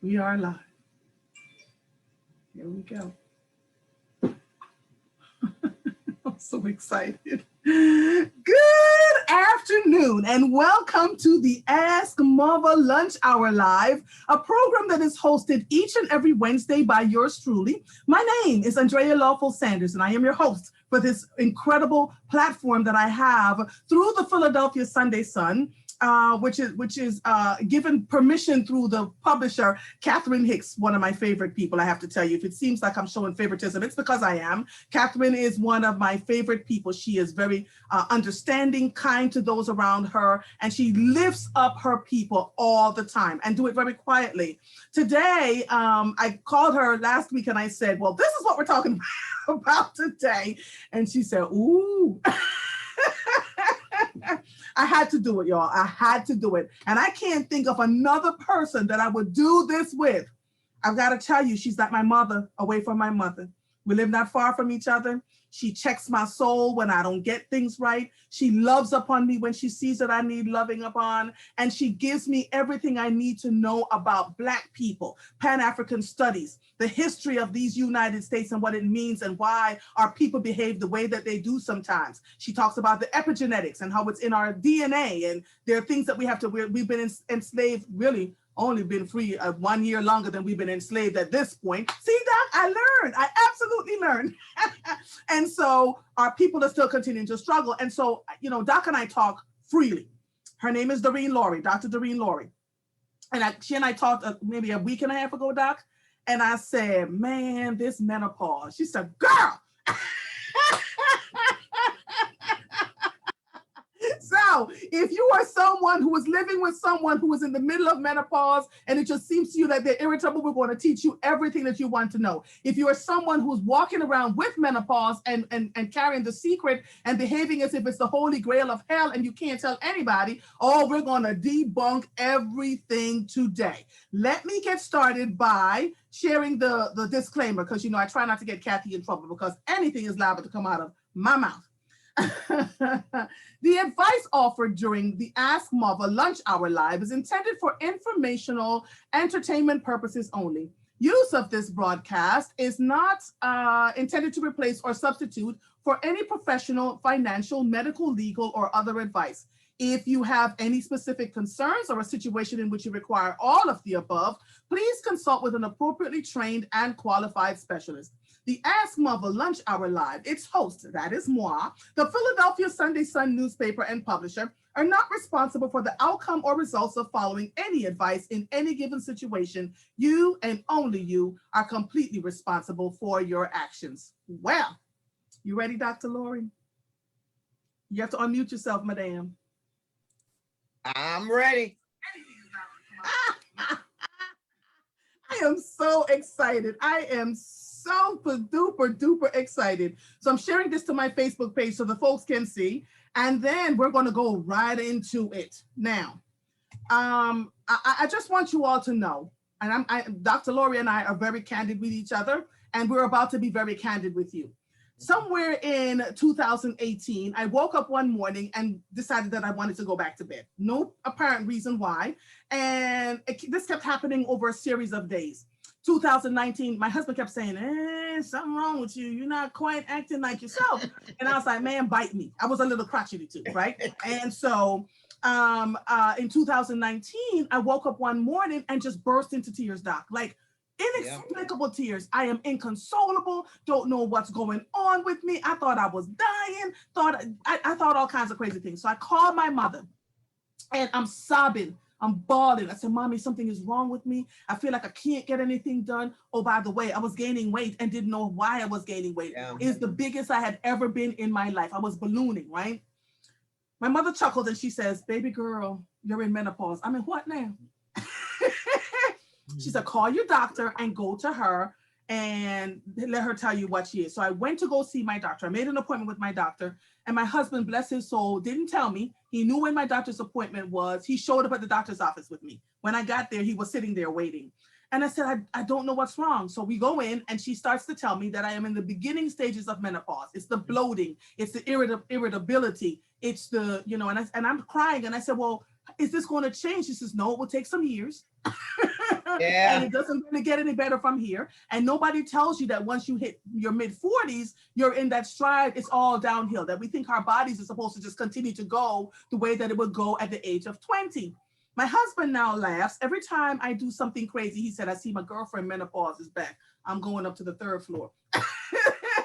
We are live. Here we go. I'm so excited. Good afternoon and welcome to the Ask Muva Lunch Hour Live, a program that is hosted each and every Wednesday by yours truly. My name is Andrea Lawful Sanders and I am your host for this incredible platform that I have through the Philadelphia Sunday Sun. Which is given permission through the publisher, Catherine Hicks, one of my favorite people, I have to tell you. If it seems like I'm showing favoritism, it's because I am. Catherine is one of my favorite people. She is very understanding, kind to those around her, and she lifts up her people all the time and do it very quietly. Today, I called her last week and I said, well, this is what we're talking about today. And she said, ooh. I had to do it, y'all. I had to do it. And I can't think of another person that I would do this with. I've got to tell you, she's like my mother, away from my mother. We live not far from each other. She checks my soul when I don't get things right. She loves upon me when she sees that I need loving upon. And she gives me everything I need to know about Black people, Pan-African studies, the history of these United States and what it means and why our people behave the way that they do sometimes. She talks about the epigenetics and how it's in our DNA. And there are things that we have to, we've been enslaved really only been free 1 year longer than we've been enslaved at this point. See, Doc, I learned. I absolutely learned. And so our people are still continuing to struggle. And so, you know, Doc and I talk freely. Her name is Doreen Loury, Dr. Doreen Loury. And she and I talked maybe a week and a half ago, Doc. And I said, man, this menopause. She said, girl. So if you are someone who is living with someone who is in the middle of menopause and it just seems to you that they're irritable, we're going to teach you everything that you want to know. If you are someone who's walking around with menopause and carrying the secret and behaving as if it's the holy grail of hell and you can't tell anybody, oh, we're going to debunk everything today. Let me get started by sharing the disclaimer because, you know, I try not to get Kathy in trouble because anything is liable to come out of my mouth. The advice offered during the Ask Muva Lunch Hour Live is intended for informational entertainment purposes only. Use of this broadcast is not intended to replace or substitute for any professional, financial, medical, legal, or other advice. If you have any specific concerns or a situation in which you require all of the above, please consult with an appropriately trained and qualified specialist. The Ask Muva Lunch Hour Live, its host, that is moi, the Philadelphia Sunday Sun newspaper and publisher, are not responsible for the outcome or results of following any advice in any given situation. You and only you are completely responsible for your actions. Well, you ready, Dr. Loury? You have to unmute yourself, madam. I'm ready. I am so excited. I am super duper excited. So I'm sharing this to my Facebook page so the folks can see, and then we're going to go right into it. Now, I just want you all to know, and Dr. Loury and I are very candid with each other, and we're about to be very candid with you. Somewhere in 2018, I woke up one morning and decided that I wanted to go back to bed. No apparent reason why. And this kept happening over a series of days. 2019, my husband kept saying, something wrong with you. You're not quite acting like yourself. And I was like, man, bite me. I was a little crotchety too, right? And so in 2019, I woke up one morning and just burst into tears, Doc. Like, inexplicable tears. I am inconsolable, don't know what's going on with me. I thought I was dying, I thought all kinds of crazy things. So I called my mother and I'm sobbing, I'm bawling. I said, Mommy, something is wrong with me. I feel like I can't get anything done. Oh, by the way, I was gaining weight and didn't know why I was gaining weight. It's the biggest I had ever been in my life. I was ballooning, right? My mother chuckled and she says, baby girl, you're in menopause. I'm in what now? She said, call your doctor and go to her and let her tell you what she is. So I went to go see my doctor. I made an appointment with my doctor, and my husband, bless his soul, didn't tell me. He knew when my doctor's appointment was. He showed up at the doctor's office with me. When I got there, he was sitting there waiting. And I said, I don't know what's wrong. So we go in and she starts to tell me that I am in the beginning stages of menopause. It's the bloating, it's the irritability, it's the, you know, and I'm crying. And I said, well, is this going to change? She says, no, it will take some years. Yeah. And it doesn't really get any better from here. And nobody tells you that once you hit your mid 40s, you're in that stride, it's all downhill, that we think our bodies are supposed to just continue to go the way that it would go at the age of 20. My husband now laughs. Every time I do something crazy, he said, I see my girlfriend menopause is back. I'm going up to the third floor.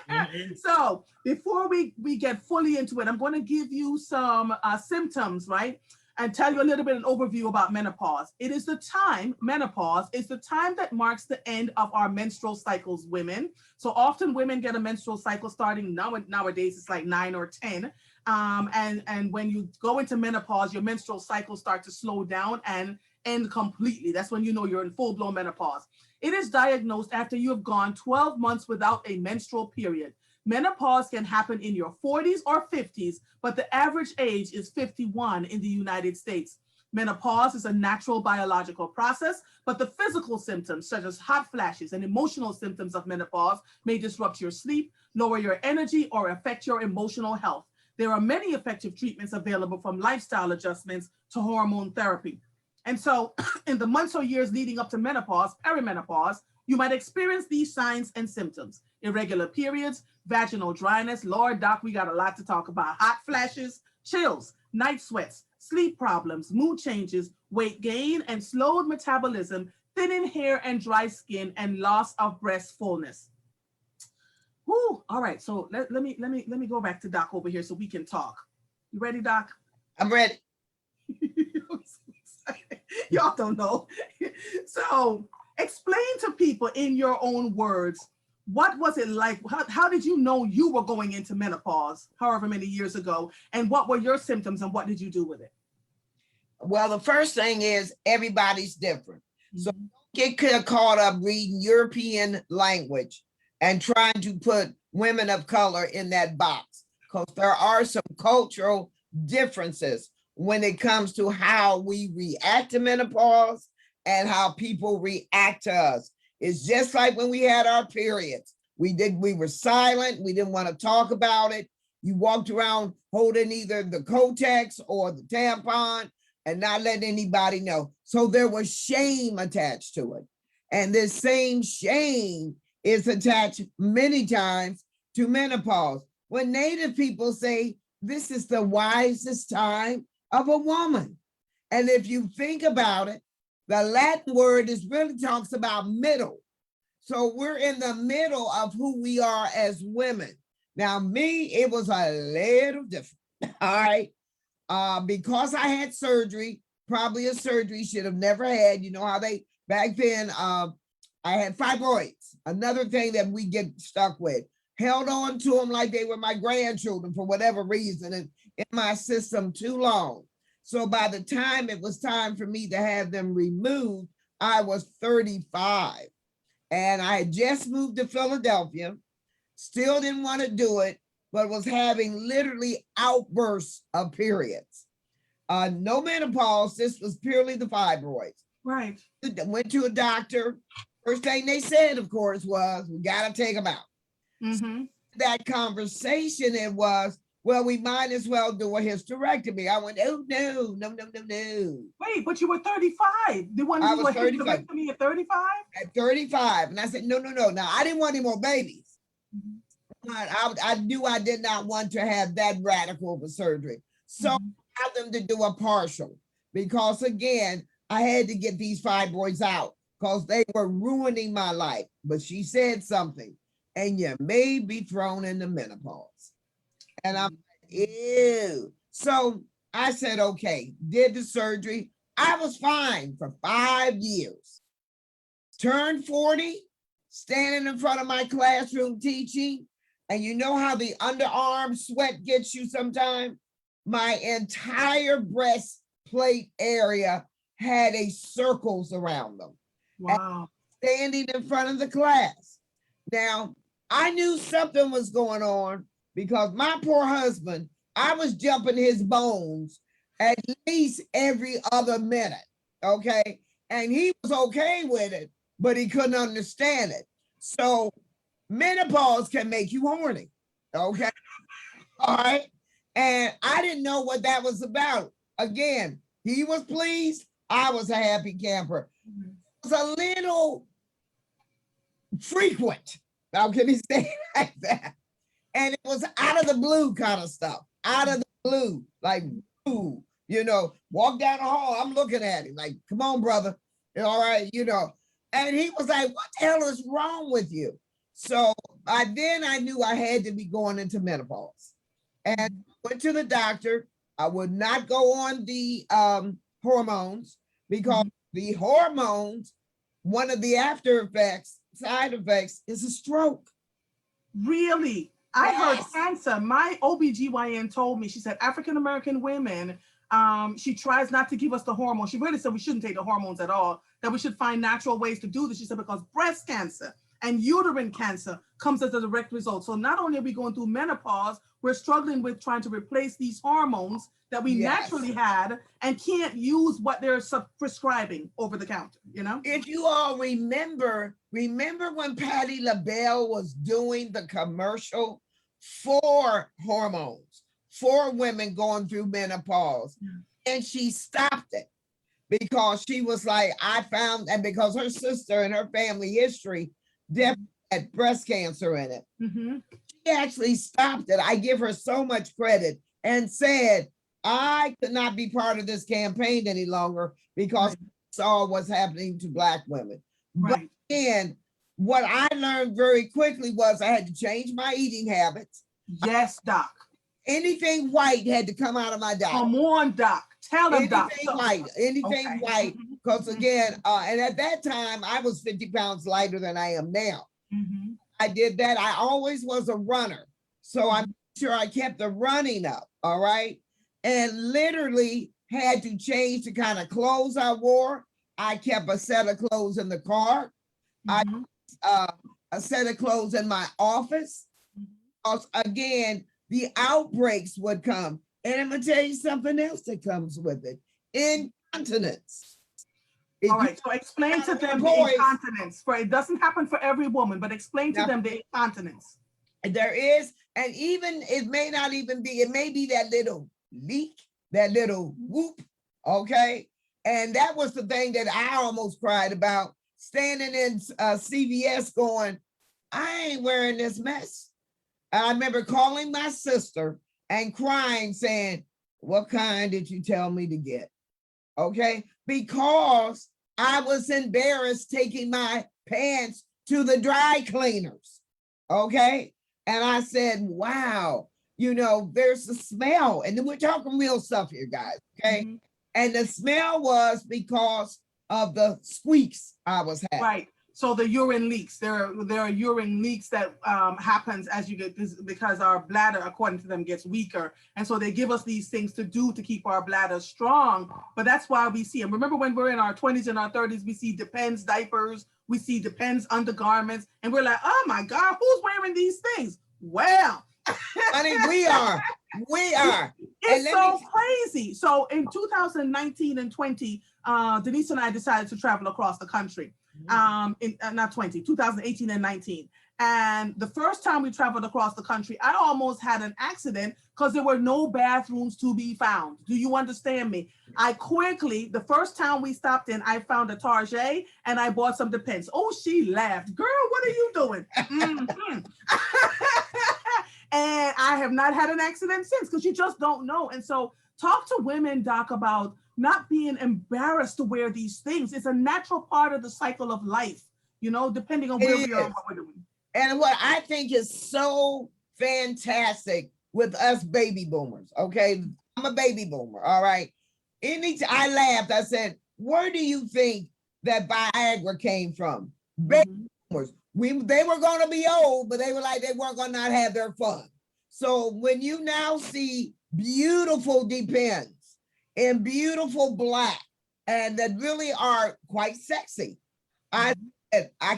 Mhm. So before we get fully into it, I'm going to give you some symptoms, right? And tell you a little bit an overview about menopause. It is the time, menopause is the time that marks the end of our menstrual cycles, women. So often women get a menstrual cycle starting nowadays, it's like 9 or 10. And when you go into menopause, your menstrual cycles start to slow down and end completely. That's when you know you're in full-blown menopause. It is diagnosed after you have gone 12 months without a menstrual period. Menopause can happen in your 40s or 50s, but the average age is 51 in the United States. Menopause is a natural biological process, but the physical symptoms, such as hot flashes and emotional symptoms of menopause, may disrupt your sleep, lower your energy, or affect your emotional health. There are many effective treatments available, from lifestyle adjustments to hormone therapy. And so, in the months or years leading up to menopause, perimenopause, you might experience these signs and symptoms: irregular periods, vaginal dryness. Lord, doc, we got a lot to talk about. Hot flashes, chills, night sweats, sleep problems, mood changes, weight gain and slowed metabolism, thinning hair and dry skin, and loss of breast fullness. Whew. All right, so let me go back to Doc over here so we can talk. You ready, Doc? I'm ready. Y'all don't know. So explain to people in your own words, what was it like? How did you know you were going into menopause however many years ago? And what were your symptoms and what did you do with it? Well, the first thing is everybody's different. So don't get caught up reading European language and trying to put women of color in that box, because there are some cultural differences when it comes to how we react to menopause and how people react to us. It's just like when we had our periods. We were silent. We didn't want to talk about it. You walked around holding either the Kotex or the tampon and not letting anybody know. So there was shame attached to it. And this same shame is attached many times to menopause. When Native people say this is the wisest time of a woman. And if you think about it, the Latin word is really talks about middle. So we're in the middle of who we are as women. Now, me, it was a little different. All right. Because I had surgery, probably a surgery should have never had. You know how they back then, I had fibroids, another thing that we get stuck with. Held on to them like they were my grandchildren for whatever reason, and in my system too long. So by the time it was time for me to have them removed, I was 35. And I had just moved to Philadelphia, still didn't want to do it, but was having literally outbursts of periods. No menopause, this was purely the fibroids. Right. Went to a doctor. First thing they said, of course, was we got to take them out. Mm-hmm. That conversation, it was, well, we might as well do a hysterectomy. I went, oh, no, no, no, no, no. Wait, but you were 35. They wanted I to do was a 35. hysterectomy at 35? At 35. And I said, no, no, no. Now, I didn't want any more babies. I knew I did not want to have that radical of a surgery. So I had them to do a partial, because again, I had to get these fibroids out because they were ruining my life. But she said something, and you may be thrown into menopause. And I'm like, ew. So I said, okay, did the surgery. I was fine for 5 years. Turned 40, standing in front of my classroom teaching. And you know how the underarm sweat gets you sometimes? My entire breastplate area had a circles around them. Wow. And standing in front of the class. Now, I knew something was going on because my poor husband, I was jumping his bones at least every other minute, okay? And he was okay with it, but he couldn't understand it. So menopause can make you horny, okay? All right? And I didn't know what that was about. Again, he was pleased. I was a happy camper. was a little frequent. Now, can we say it like that? And it was out of the blue kind of stuff. Out of the blue, like, ooh, you know, walk down the hall. I'm looking at him like, come on, brother. All right, you know. And he was like, what the hell is wrong with you? So then I knew I had to be going into menopause. And went to the doctor. I would not go on the hormones because the hormones, one of the side effects is a stroke. Really? I heard cancer. My OBGYN told me, she said, African-American women, she tries not to give us the hormones. She really said we shouldn't take the hormones at all, that we should find natural ways to do this. She said, because breast cancer and uterine cancer comes as a direct result. So not only are we going through menopause, we're struggling with trying to replace these hormones that we naturally had and can't use what they're prescribing over the counter, you know? If you all remember when Patti LaBelle was doing the commercial for hormones, for women going through menopause, and she stopped it because she was like, I found, and because her sister and her family history definitely had breast cancer in it. She actually stopped it. I give her so much credit and said, I could not be part of this campaign any longer because I saw what's happening to Black women. But then what I learned very quickly was I had to change my eating habits. Yes, Doc. Anything white had to come out of my diet. Come on, Doc. Tell them, Doc. Anything white. Because again, and at that time, I was 50 pounds lighter than I am now. I did that. I always was a runner. So I'm sure I kept the running up, all right? And literally had to change the kind of clothes I wore. I kept a set of clothes in the car. A set of clothes in my office. Again, the outbreaks would come. And I'm gonna tell you something else that comes with it. Incontinence. All right, so explain to them the incontinence. It doesn't happen for every woman, but explain to them the incontinence. There is, and even, it may not even be, it may be that little leak, that little whoop, okay? And that was the thing that I almost cried about, standing in CVS going, I ain't wearing this mess. And I remember calling my sister and crying, saying, what kind did you tell me to get? Okay, because I was embarrassed taking my pants to the dry cleaners, okay? And I said, wow, you know, there's a smell. And then we're talking real stuff here, guys, okay? And the smell was because of the squeaks I was having. Right. So the urine leaks, there are urine leaks that happens as you get this, because our bladder, according to them, gets weaker. And so they give us these things to do to keep our bladder strong. But that's why we see them. Remember when we're in our 20s and our 30s, we see Depends diapers, we see Depends undergarments, and we're like, oh my God, who's wearing these things? Well, honey, we are. It's so crazy. So in 2019 and 20, Denise and I decided to travel across the country. 2018 and 19. And the first time we traveled across the country, I almost had an accident because there were no bathrooms to be found. Do you understand me? I quickly, the first town we stopped in, I found a Target and I bought some Depends. Oh, she laughed. Girl, what are you doing? And I have not had an accident since, because you just don't know. And so talk to women, Doc, about not being embarrassed to wear these things. It's a natural part of the cycle of life, you know, depending on where we are and what we're doing. And what I think is so fantastic with us baby boomers, okay? I'm a baby boomer, all right? I laughed, I said, where do you think that Viagra came from? Baby boomers. They were gonna be old, but they were like, they weren't gonna not have their fun. So when you now see beautiful Depends and beautiful black, and that really are quite sexy, I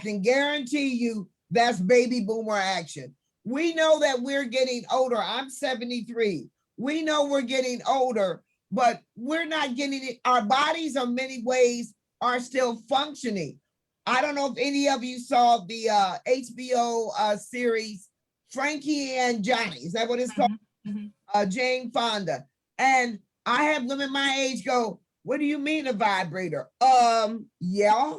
can guarantee you that's baby boomer action. We know that we're getting older. I'm 73. We know we're getting older, but we're not getting it. Our bodies in many ways are still functioning. I don't know if any of you saw the HBO series, Frankie and Johnny. Is that what it's called? Jane Fonda. And I have women my age go, what do you mean a vibrator? Yeah.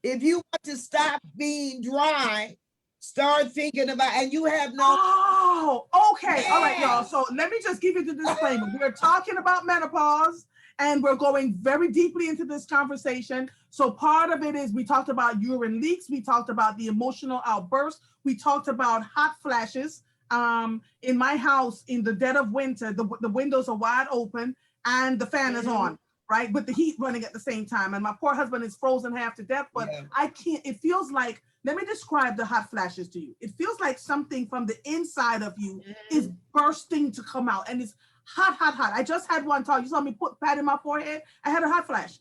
If you want to stop being dry, start thinking about, and you have no. Oh, okay. All right, y'all. So let me just give you the disclaimer. We're talking about menopause and we're going very deeply into this conversation. So part of it is we talked about urine leaks. We talked about the emotional outbursts. We talked about hot flashes. In my house, in the dead of winter, the windows are wide open and the fan is on, right? With the heat running at the same time. And my poor husband is frozen half to death, but I can't, it feels like, let me describe the hot flashes to you. It feels like something from the inside of you is bursting to come out, and it's hot, hot, hot. I just had one talk. You saw me put pat in my forehead. I had a hot flash,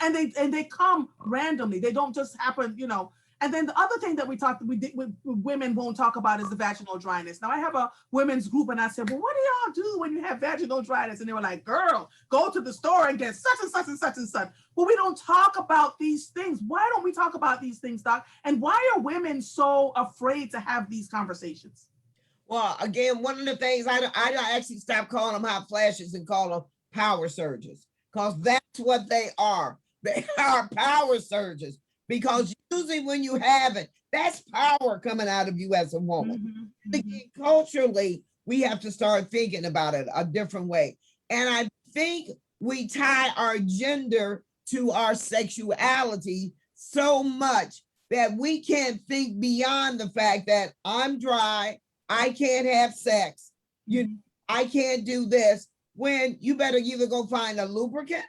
and they come randomly. They don't just happen, you know. And then the other thing that we did with women won't talk about is the vaginal dryness. Now I have a women's group, and I said, well, what do y'all do when you have vaginal dryness? And they were like, girl, go to the store and get such and such and such and such. But we don't talk about these things. Why don't we talk about these things, Doc? And why are women so afraid to have these conversations? Well, again, one of the things I actually stopped calling them hot flashes and call them power surges, because that's what they are. They are power surges, because usually when you have it, that's power coming out of you as a woman. Again, culturally, we have to start thinking about it a different way. And I think we tie our gender to our sexuality so much that we can't think beyond the fact that I'm dry, I can't have sex, I can't do this, when you better either go find a lubricant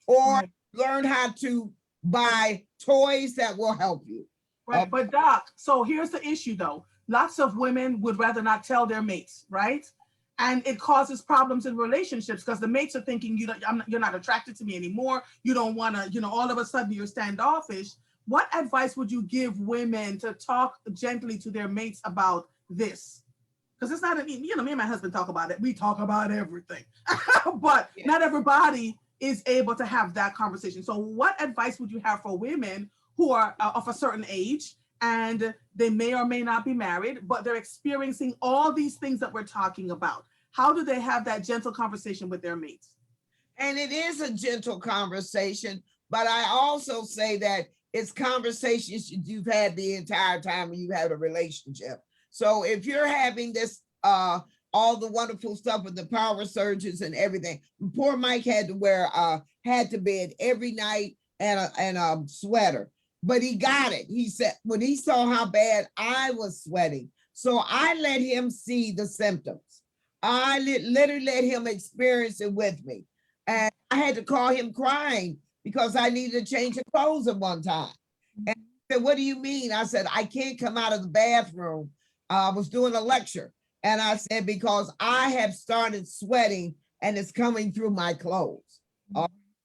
or learn how to buy toys that will help you. Right. But Doc, so here's the issue though. Lots of women would rather not tell their mates, right? And it causes problems in relationships because the mates are thinking, you're not attracted to me anymore. You don't want to, all of a sudden you're standoffish. What advice would you give women to talk gently to their mates about this? Because it's not, me and my husband talk about it. We talk about everything, but not everybody is able to have that conversation. So what advice would you have for women who are of a certain age and they may or may not be married, but they're experiencing all these things that we're talking about? How do they have that gentle conversation with their mates? And it is a gentle conversation, but I also say that it's conversations you've had the entire time you've had a relationship. So if you're having this, all the wonderful stuff with the power surges and everything, poor Mike had to wear had to bed every night and a sweater, but he got it. He said when he saw how bad I was sweating, so I let him see the symptoms. I literally let him experience it with me, and I had to call him crying because I needed to change the clothes at one time. And he said, "What do you mean?" I said, "I can't come out of the bathroom." I was doing a lecture, and I said, because I have started sweating and it's coming through my clothes.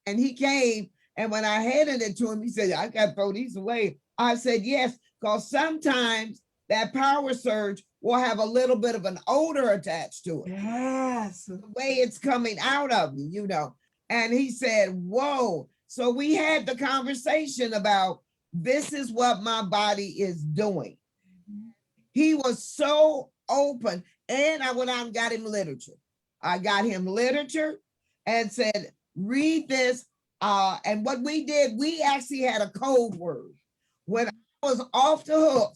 And he came, and when I handed it to him, he said, I got to throw these away. I said, yes, because sometimes that power surge will have a little bit of an odor attached to it. Yes. The way it's coming out of you, And he said, whoa. So we had the conversation about this is what my body is doing. He was so open, and I went out and got him literature. I got him literature and said, read this. And what we did, we actually had a code word. When I was off the hook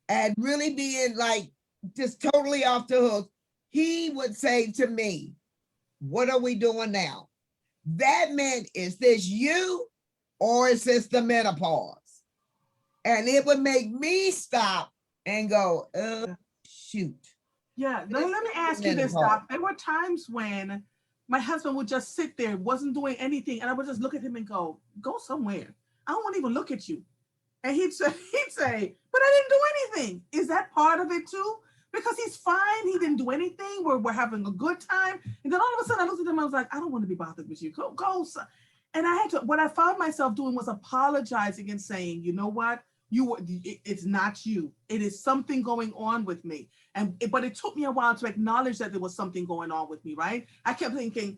and really being like just totally off the hook, he would say to me, what are we doing now? That meant, is this you or is this the menopause? And it would make me stop and go, oh, shoot. Yeah, let me ask you this, Doc. There were times when my husband would just sit there, wasn't doing anything, and I would just look at him and go somewhere. I don't want to even look at you. And he'd say, but I didn't do anything. Is that part of it too? Because he's fine. He didn't do anything. We're having a good time. And then all of a sudden I looked at him, I was like, I don't want to be bothered with you. Go. And I had to, what I found myself doing was apologizing and saying, you know what? It's not you. It is something going on with me. But it took me a while to acknowledge that there was something going on with me, right? I kept thinking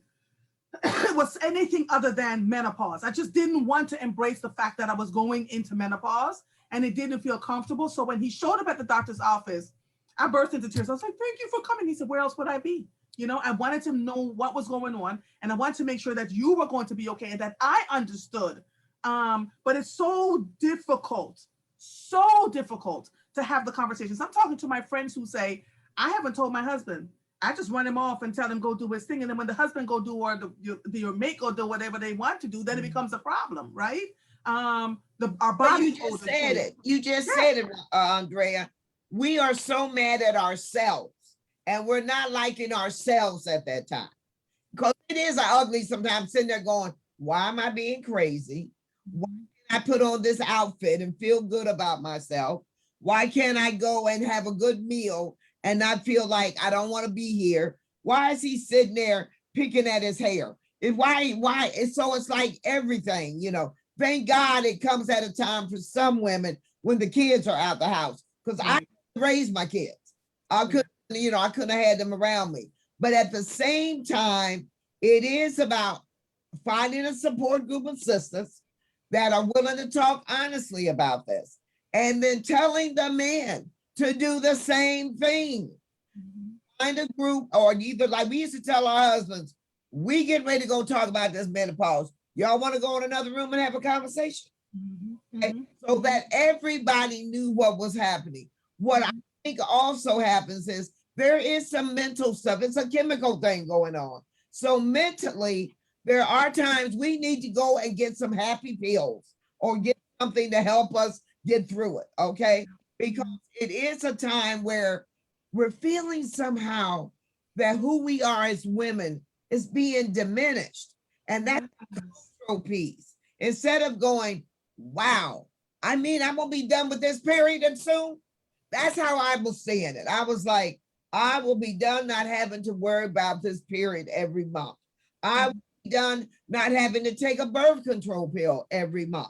it was anything other than menopause. I just didn't want to embrace the fact that I was going into menopause, and it didn't feel comfortable. So when he showed up at the doctor's office, I burst into tears. I was like, thank you for coming. He said, where else would I be? I wanted to know what was going on, and I wanted to make sure that you were going to be okay and that I understood But it's so difficult to have the conversations. I'm talking to my friends who say, I haven't told my husband. I just run him off and tell him go do his thing. And then when the husband go do, or your mate go do whatever they want to do, then it becomes a problem, right? Our But body. you just said it. You just said it, Andrea. We are so mad at ourselves, and we're not liking ourselves at that time. Because it is ugly sometimes, sitting there going, why am I being crazy? Why can't I put on this outfit and feel good about myself? Why can't I go and have a good meal and not feel like I don't want to be here? Why is he sitting there picking at his hair? Why? So it's like everything, thank God it comes at a time for some women when the kids are out the house. Because I raised my kids. I couldn't have had them around me. But at the same time, it is about finding a support group of sisters that are willing to talk honestly about this, and then telling the men to do the same thing. Find a group, or either, like we used to tell our husbands, we get ready to go talk about this menopause. Y'all want to go in another room and have a conversation? Okay? So that everybody knew what was happening. What I think also happens is there is some mental stuff. It's a chemical thing going on. So mentally, there are times we need to go and get some happy pills or get something to help us get through it, okay? Because it is a time where we're feeling somehow that who we are as women is being diminished. And that's a cultural piece. Instead of going, wow, I'm gonna be done with this period soon. That's how I was seeing it. I was like, I will be done not having to worry about this period every month. I will be done not having to take a birth control pill every month.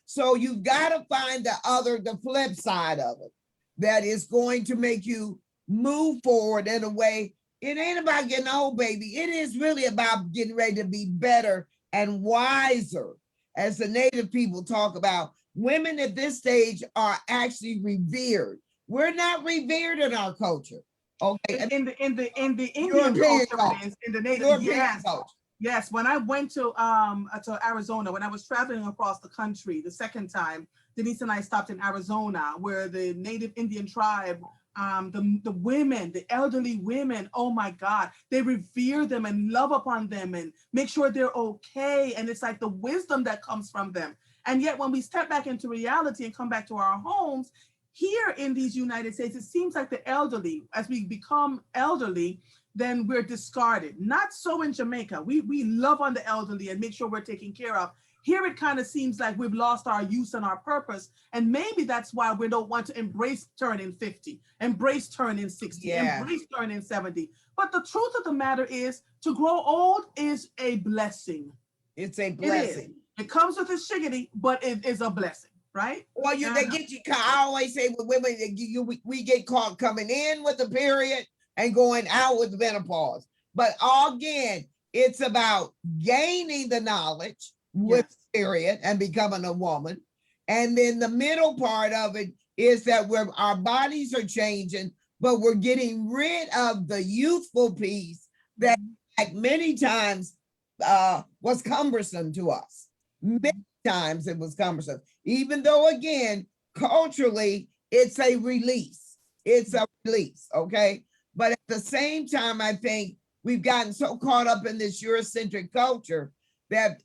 So you've got to find the flip side of it that is going to make you move forward in a way. It ain't about getting old, baby. It is really about getting ready to be better and wiser. As the Native people talk about, women at this stage are actually revered. We're not revered in our culture. Okay. In the Indian culture, it is. In the Native, European culture. Yes, when I went to Arizona, when I was traveling across the country the second time, Denise and I stopped in Arizona, where the Native Indian tribe, the women, the elderly women, oh my God, they revere them and love upon them and make sure they're okay. And it's like the wisdom that comes from them. And yet when we step back into reality and come back to our homes, here in these United States, it seems like the elderly, as we become elderly, then we're discarded. Not so in Jamaica. We love on the elderly and make sure we're taken care of. Here it kind of seems like we've lost our use and our purpose. And maybe that's why we don't want to embrace turning 50, embrace turning 60, embrace turning 70. But the truth of the matter is, to grow old is a blessing. It's a blessing. It comes with a shiggity, but it is a blessing. Right? Well, they get you. I always say with women, we get caught coming in with the period and going out with the menopause. But again, it's about gaining the knowledge with period and becoming a woman. And then the middle part of it is that our bodies are changing, but we're getting rid of the youthful piece that, like many times, was cumbersome to us. Many times it was cumbersome, even though, again, culturally, it's a release. It's a release, okay? But at the same time, I think we've gotten so caught up in this Eurocentric culture that,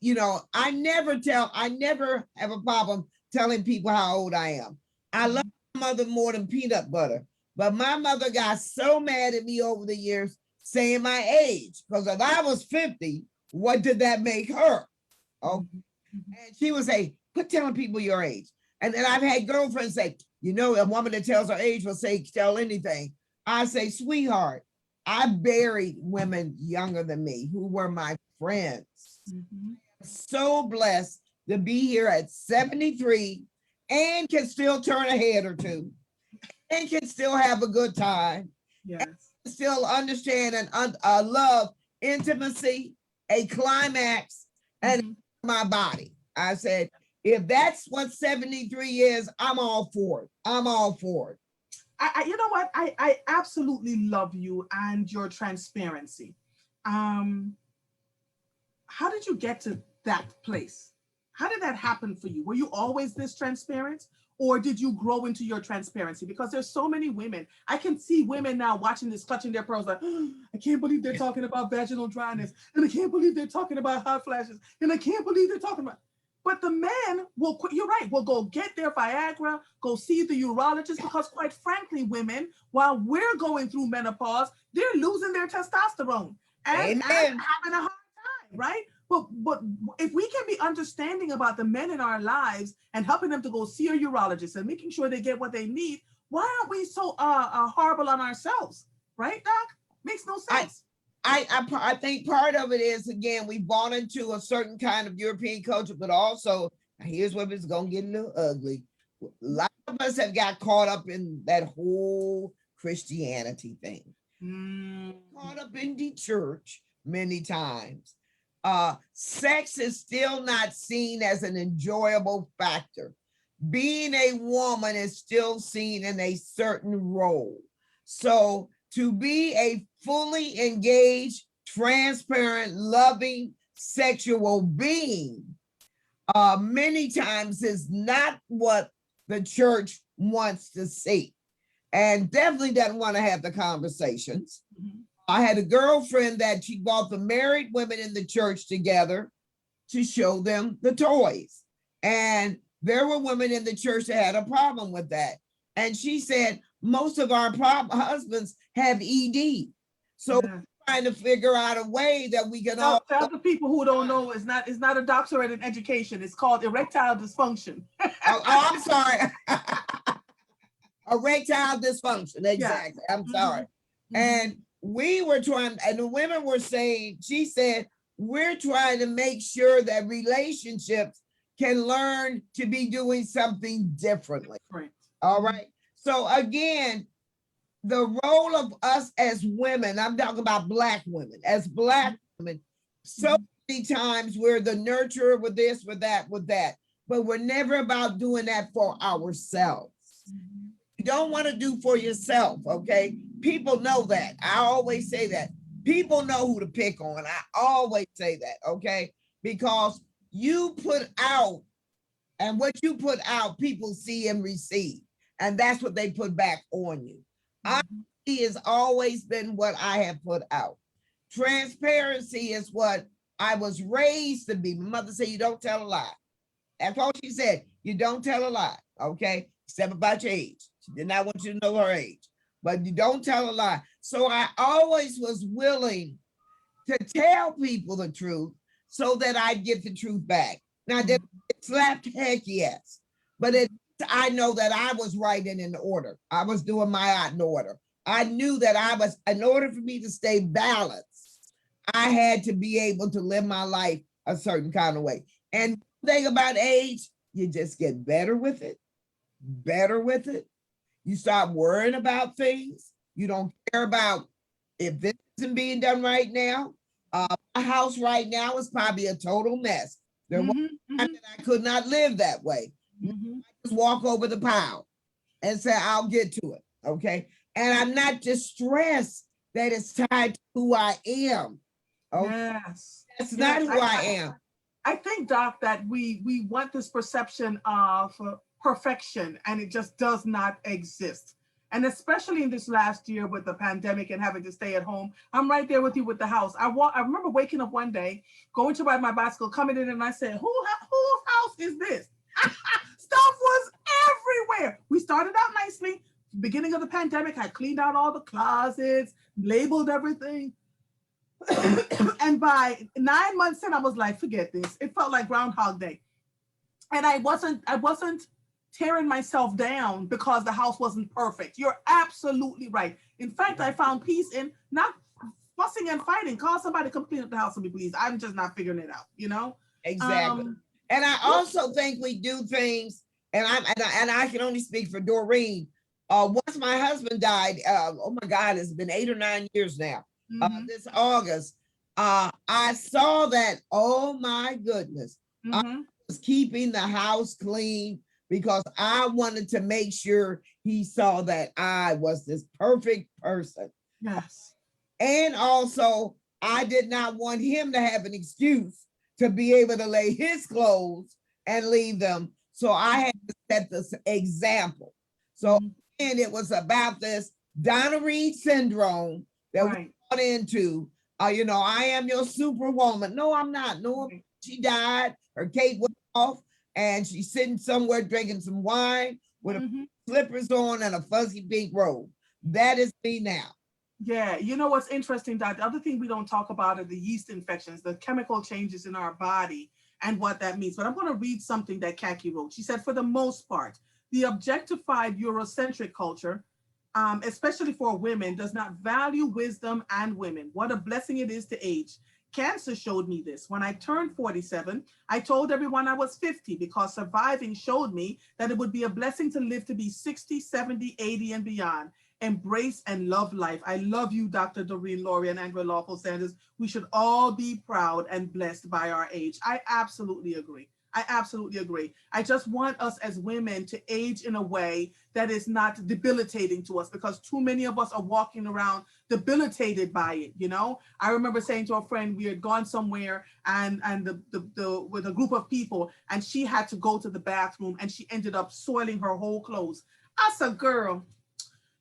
I never have a problem telling people how old I am. I love my mother more than peanut butter, but my mother got so mad at me over the years saying my age, because if I was 50, what did that make her? Okay. And she would say, quit telling people your age. And then I've had girlfriends say, a woman that tells her age will say, tell anything. I say, sweetheart, I buried women younger than me who were my friends. I'm so blessed to be here at 73 and can still turn a head or two and can still have a good time. Yes. And still understand and love intimacy, a climax, and my body. I said, if that's what 73 is, I'm all for it. I'm all for it. You know what? I absolutely love you and your transparency. How did you get to that place? How did that happen for you? Were you always this transparent? Or did you grow into your transparency? Because there's so many women. I can see women now watching this, clutching their pearls like, oh, I can't believe they're talking about vaginal dryness. And I can't believe they're talking about hot flashes. And I can't believe they're talking about, but the men will, you're right, will go get their Viagra, go see the urologist, because quite frankly, women, while we're going through menopause, they're losing their testosterone and having a hard time, right? But if we can be understanding about the men in our lives and helping them to go see a urologist and making sure they get what they need, why aren't we so horrible on ourselves, right, Doc? Makes no sense. I think part of it is, again, we bought into a certain kind of European culture, but also, here's where it's gonna get a little ugly. A lot of us have got caught up in that whole Christianity thing. Caught up in the church many times. Sex is still not seen as an enjoyable factor. Being a woman is still seen in a certain role. So to be a fully engaged, transparent, loving, sexual being, many times is not what the church wants to see, and definitely doesn't want to have the conversations. I had a girlfriend that she brought the married women in the church together to show them the toys. And there were women in the church that had a problem with that. And she said, most of our husbands have ED. So we're trying to figure out a way that we can all— Tell the people who don't know, it's not a doctorate in education. It's called erectile dysfunction. I'm sorry. Erectile dysfunction, exactly. Yeah. I'm sorry. And we were trying, and the women were saying, she said, we're trying to make sure that relationships can learn to be doing something differently. Right. All right. So again, the role of us as women, I'm talking about Black women, as Black women, so many times we're the nurturer with this, with that, but we're never about doing that for ourselves. You don't want to do for yourself, okay? People know that. I always say that. People know who to pick on. I always say that, okay? Because you put out, and what you put out, people see and receive. And that's what they put back on you. Honesty has always been what I have put out. Transparency is what I was raised to be. My mother said, you don't tell a lie. That's all she said. You don't tell a lie, okay? Except about your age. She did not want you to know her age, but you don't tell a lie. So I always was willing to tell people the truth so that I'd get the truth back. Now, did it slapped? Heck yes. But I know that I was right and in order. I was doing my out in order. I knew that I was, in order for me to stay balanced, I had to be able to live my life a certain kind of way. And the thing about age, you just get better with it, better with it. You stop worrying about things. You don't care about if this isn't being done right now. My house right now is probably a total mess. There was a time that I could not live that way. I just walk over the pile and say, I'll get to it, okay? And I'm not distressed that it's tied to who I am. Okay? Yes. That's not who I am. I think, Doc, that we want this perception of perfection, and it just does not exist. And especially in this last year with the pandemic and having to stay at home, I'm right there with you with the house. I remember waking up one day, going to ride my bicycle, coming in, and I said, whose house is this? Stuff was everywhere. We started out nicely. Beginning of the pandemic, I cleaned out all the closets, labeled everything. And by 9 months in, I was like, forget this. It felt like Groundhog Day. And I wasn't tearing myself down because the house wasn't perfect. You're absolutely right. In fact, I found peace in not fussing and fighting. Call somebody to come clean up the house for me, please. I'm just not figuring it out, you know? Exactly. And I also think we do things, and I can only speak for Doreen. Once my husband died, oh my God, it's been 8 or 9 years now. This August, I saw that, oh my goodness, I was keeping the house clean because I wanted to make sure he saw that I was this perfect person. Yes. And also, I did not want him to have an excuse to be able to lay his clothes and leave them. So I had to set this example. So and it was about this Donna Reed syndrome that we got into. You know, I am your superwoman. No, I'm not. No, she died. Her cape went off, and she's sitting somewhere drinking some wine with her slippers on and a fuzzy pink robe. That is me now. Yeah, you know what's interesting, Doc? The other thing we don't talk about are the yeast infections, the chemical changes in our body and what that means. But I'm going to read something that Kaki wrote. She said, for the most part, the objectified Eurocentric culture, especially for women, does not value wisdom and women. What a blessing it is to age. Cancer showed me this. When I turned 47, I told everyone I was 50 because surviving showed me that it would be a blessing to live to be 60, 70, 80, and beyond. Embrace and love life. I love you, Dr. Doreen Loury and Andrea Lawful Sanders. We should all be proud and blessed by our age. I absolutely agree. I absolutely agree. I just want us as women to age in a way that is not debilitating to us, because too many of us are walking around debilitated by it. You know, I remember saying to a friend, we had gone somewhere and with a group of people, and she had to go to the bathroom and she ended up soiling her whole clothes. I said, girl,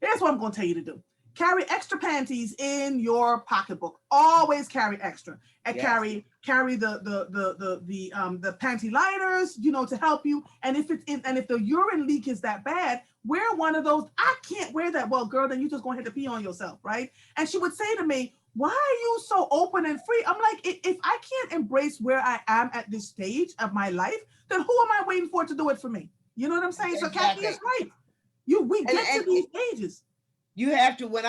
here's what I'm going to tell you to do. Carry extra panties in your pocketbook. Always carry extra, and carry the panty liners, you know, to help you. And if the urine leak is that bad, wear one of those. I can't wear that. Well, girl, then you just go ahead and pee on yourself, right? And she would say to me, why are you so open and free? I'm like, if I can't embrace where I am at this stage of my life, then who am I waiting for to do it for me? You know what I'm saying? Exactly. So Kathy is right. We get to these ages. You have to, when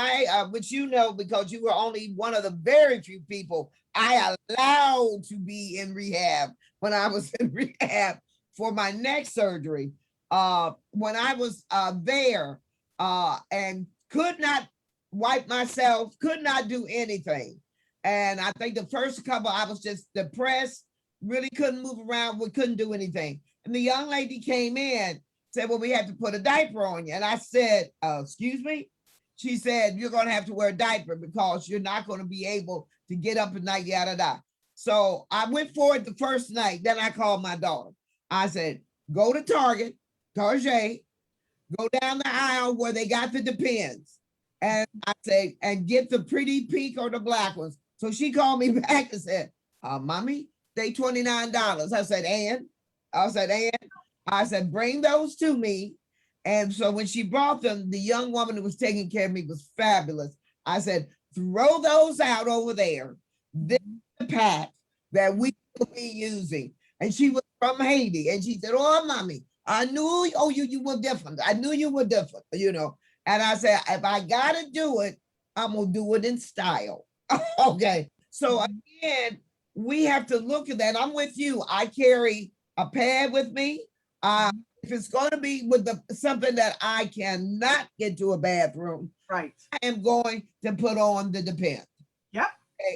which you know, because you were only one of the very few people I allowed to be in rehab when I was in rehab for my neck surgery. When I was there and could not wipe myself, could not do anything. And I think the first couple, I was just depressed, really couldn't move around, we couldn't do anything. And the young lady came in, said, well, we have to put a diaper on you. And I said, excuse me? She said, you're going to have to wear a diaper because you're not going to be able to get up at night, yada, yada. So I went for it the first night. Then I called my daughter. I said, go to Target, go down the aisle where they got the Depends. And I said, and get the pretty pink or the black ones. So she called me back and said, mommy, they $29. I said, bring those to me. And so when she brought them, the young woman who was taking care of me was fabulous. I said, throw those out over there. This is the pack that we will be using. And she was from Haiti. And she said, oh, mommy, I knew, you were different. I knew you were different, you know. And I said, if I got to do it, I'm going to do it in style. Okay. So again, we have to look at that. I'm with you. I carry a pad with me. If it's going to be with something that I cannot get to a bathroom, right, I am going to put on the Depend. Yep.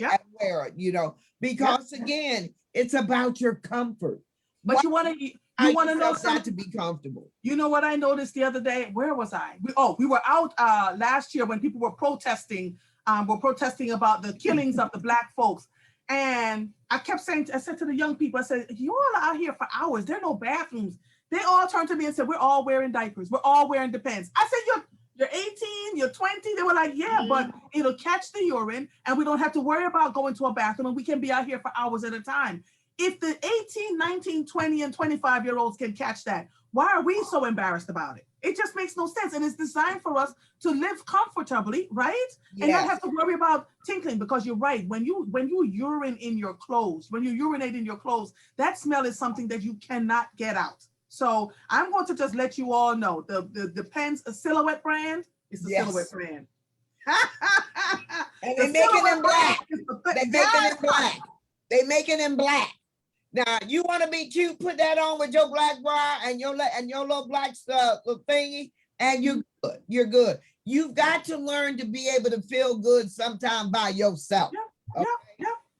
And wear it, you know, because again, it's about your comfort. But you want to know something to be comfortable. You know what I noticed the other day? Where was I? We were out last year when people were protesting. About the killings of the Black folks. And I said to the young people, I said, you all are out here for hours. There are no bathrooms. They all turned to me and said, we're all wearing diapers. We're all wearing Depends. I said, you're 18, you're 20. They were like, yeah, but it'll catch the urine and we don't have to worry about going to a bathroom and we can be out here for hours at a time. If the 18, 19, 20, and 25-year-olds can catch that, why are we so embarrassed about it? It just makes no sense. And it's designed for us to live comfortably, right? Yes. And not have to worry about tinkling, because you're right. When you urine in your clothes, when you urinate in your clothes, that smell is something that you cannot get out. So I'm going to just let you all know the Depends, a Silhouette brand, it's a Silhouette brand. And they make it in black. They make it in black. They make it in black. Now, you want to be cute, put that on with your black bra and your little black stuff, little thingy, and you're good. You're good. You've got to learn to be able to feel good sometime by yourself. Yeah.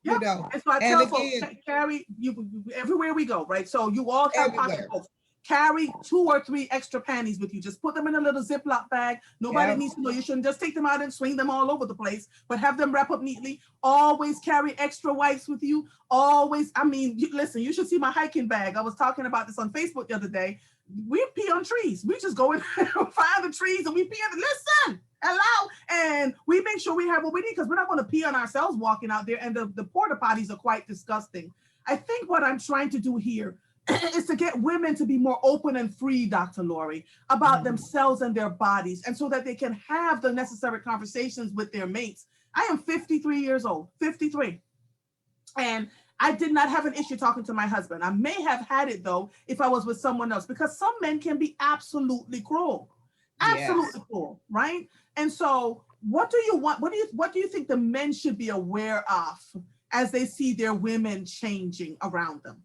You know, and so I tell folks, carry you everywhere we go, right? So you all have pocketbooks. carry 2 or 3 extra panties with you. Just put them in a little Ziploc bag. Nobody needs to know. You shouldn't just take them out and swing them all over the place, but have them wrap up neatly. Always carry extra wipes with you. Always, I mean, listen, you should see my hiking bag. I was talking about this on Facebook the other day. We pee on trees. We just go and find the trees and we pee on. Listen, hello, and we make sure we have what we need, because we're not going to pee on ourselves walking out there. And the porta potties are quite disgusting. I think what I'm trying to do here is to get women to be more open and free, Dr. Loury, about themselves and their bodies, and so that they can have the necessary conversations with their mates. I am 53 years old, 53. And I did not have an issue talking to my husband. I may have had it though if I was with someone else, because some men can be absolutely cruel, absolutely cruel, right? And so, what do you want? What do you think the men should be aware of as they see their women changing around them?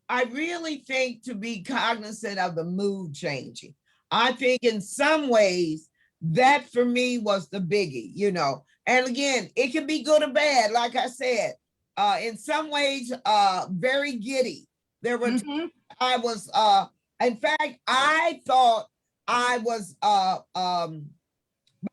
I really think to be cognizant of the mood changing. I think in some ways that for me was the biggie, you know. And again, it can be good or bad. Like I said, in some ways, very giddy. There were I was, in fact, I thought I was